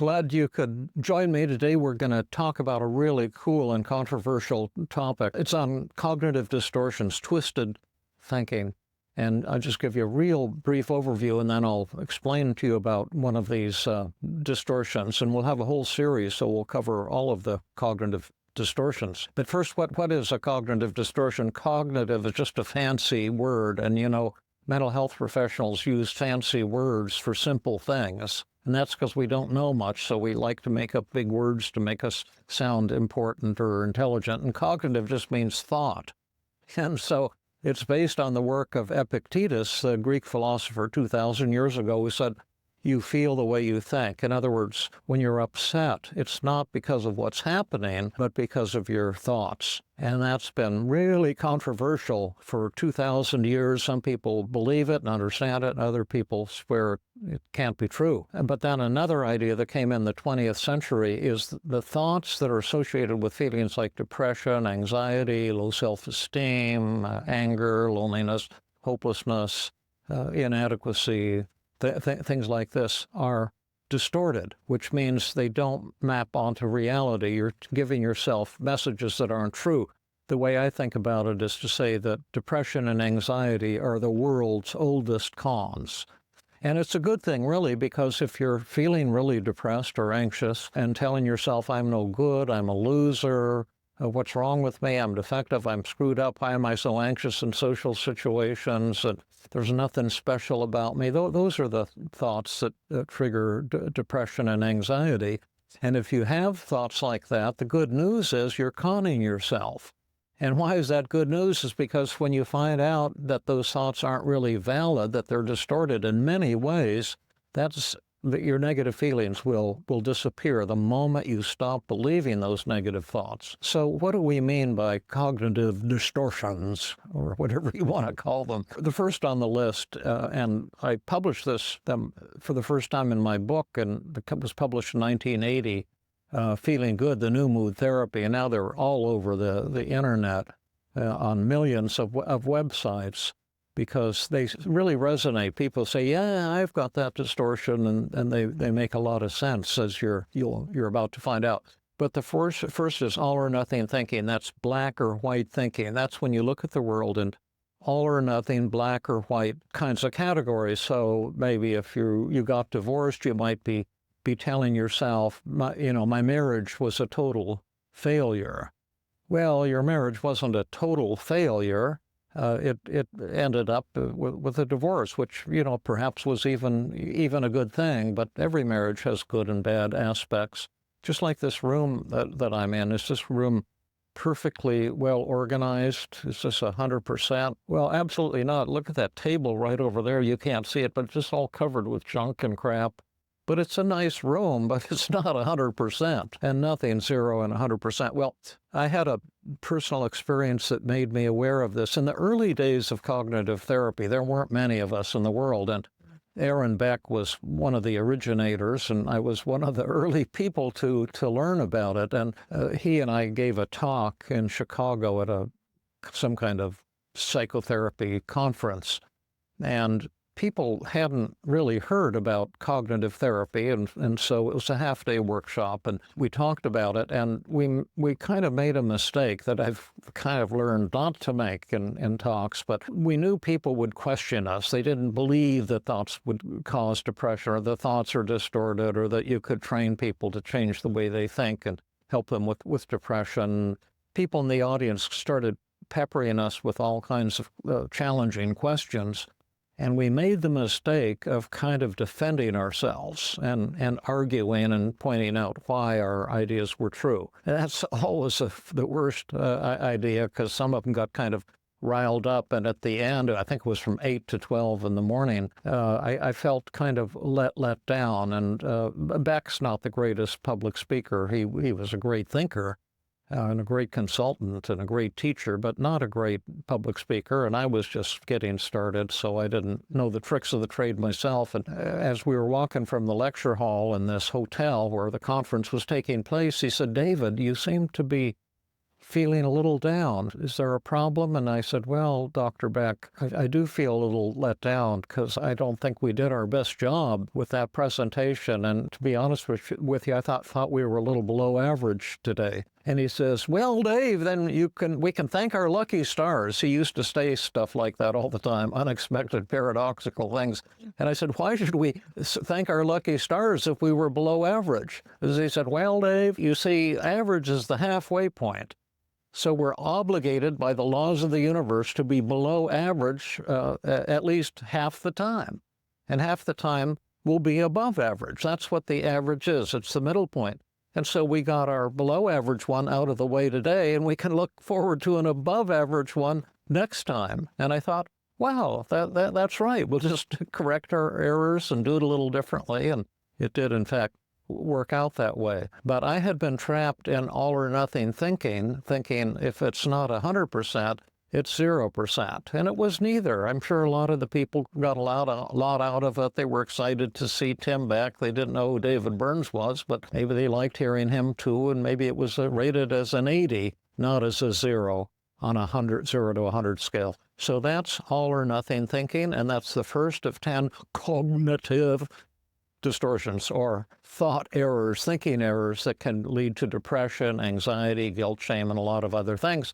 Glad you could join me today. We're going to talk about a really cool and controversial topic. It's on cognitive distortions, twisted thinking. And I'll just give you a real brief overview, and then I'll explain to you about one of these distortions. And we'll have a whole series, so we'll cover all of the cognitive distortions. But first, what is a cognitive distortion? Cognitive is just a fancy word, and mental health professionals use fancy words for simple things. And that's because we don't know much, so we like to make up big words to make us sound important or intelligent. And cognitive just means thought. And so it's based on the work of Epictetus, the Greek philosopher 2,000 years ago, who said, you feel the way you think. In other words, when you're upset, it's not because of what's happening, but because of your thoughts. And that's been really controversial for 2,000 years. Some people believe it and understand it, and other people swear it can't be true. But then another idea that came in the 20th century is the thoughts that are associated with feelings like depression, anxiety, low self-esteem, anger, loneliness, hopelessness, inadequacy, things like this are distorted, which means they don't map onto reality. You're giving yourself messages that aren't true. The way I think about it is to say that depression and anxiety are the world's oldest cons. And it's a good thing, really, because if you're feeling really depressed or anxious and telling yourself, I'm no good, I'm a loser, what's wrong with me, I'm defective, I'm screwed up, why am I so anxious in social situations, and there's nothing special about me. Those are the thoughts that trigger depression and anxiety. And if you have thoughts like that, the good news is you're conning yourself. And why is that good news? Is because when you find out that those thoughts aren't really valid, that they're distorted in many ways, that's that your negative feelings will disappear the moment you stop believing those negative thoughts. So what do we mean by cognitive distortions, or whatever you want to call them? The first on the list, and I published this for the first time in my book, and it was published in 1980, Feeling Good, the New Mood Therapy, and now they're all over the internet on millions of websites, because they really resonate. People say, yeah, I've got that distortion, and they make a lot of sense, as you're about to find out. But the first is all or nothing thinking. That's black or white thinking. That's when you look at the world in all or nothing, black or white kinds of categories. So maybe if you got divorced, you might be telling yourself, my marriage was a total failure. Well, your marriage wasn't a total failure. It ended up with a divorce, which, perhaps was even a good thing, but every marriage has good and bad aspects. Just like this room that I'm in. Is this room perfectly well organized? Is this 100%? Well, absolutely not. Look at that table right over there. You can't see it, but it's just all covered with junk and crap. But it's a nice room, but it's not 100%, and nothing 0 and 100%. Well, I had a personal experience that made me aware of this. In the early days of cognitive therapy, there weren't many of us in the world, and Aaron Beck was one of the originators, and I was one of the early people to learn about it. And he and I gave a talk in Chicago at some kind of psychotherapy conference, and people hadn't really heard about cognitive therapy, and so it was a half-day workshop, and we talked about it, and we kind of made a mistake that I've kind of learned not to make in talks, but we knew people would question us. They didn't believe that thoughts would cause depression, or the thoughts are distorted, or that you could train people to change the way they think and help them with depression. People in the audience started peppering us with all kinds of challenging questions. And we made the mistake of kind of defending ourselves and arguing and pointing out why our ideas were true. And that's always the worst idea, because some of them got kind of riled up. And at the end, I think it was from 8 to 12 in the morning, I felt kind of let down. And Beck's not the greatest public speaker. He was a great thinker. And a great consultant and a great teacher, but not a great public speaker. And I was just getting started, so I didn't know the tricks of the trade myself. And as we were walking from the lecture hall in this hotel where the conference was taking place, he said, David, you seem to be feeling a little down. Is there a problem? And I said, well, Dr. Beck, I do feel a little let down because I don't think we did our best job with that presentation. And to be honest with you, I thought we were a little below average today. And he says, well, Dave, then we can thank our lucky stars. He used to say stuff like that all the time, unexpected, paradoxical things. And I said, why should we thank our lucky stars if we were below average? As he said, well, Dave, you see, average is the halfway point. So we're obligated by the laws of the universe to be below average at least half the time. And half the time we'll be above average. That's what the average is. It's the middle point. And so we got our below average one out of the way today, and we can look forward to an above average one next time. And I thought, wow, that's right. We'll just correct our errors and do it a little differently. And it did, in fact, work out that way. But I had been trapped in all or nothing thinking if it's not 100%, it's 0%. And it was neither. I'm sure a lot of the people got a lot out of it. They were excited to see Tim back. They didn't know who David Burns was, but maybe they liked hearing him too, and maybe it was rated as an 80, not as a 0 on a 0 to 100 scale. So that's all or nothing thinking, and that's the first of 10 cognitive distortions or thought errors, thinking errors that can lead to depression, anxiety, guilt, shame, and a lot of other things.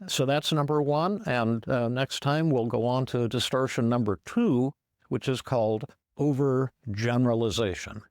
So that's number one. And next time we'll go on to distortion number 2, which is called overgeneralization.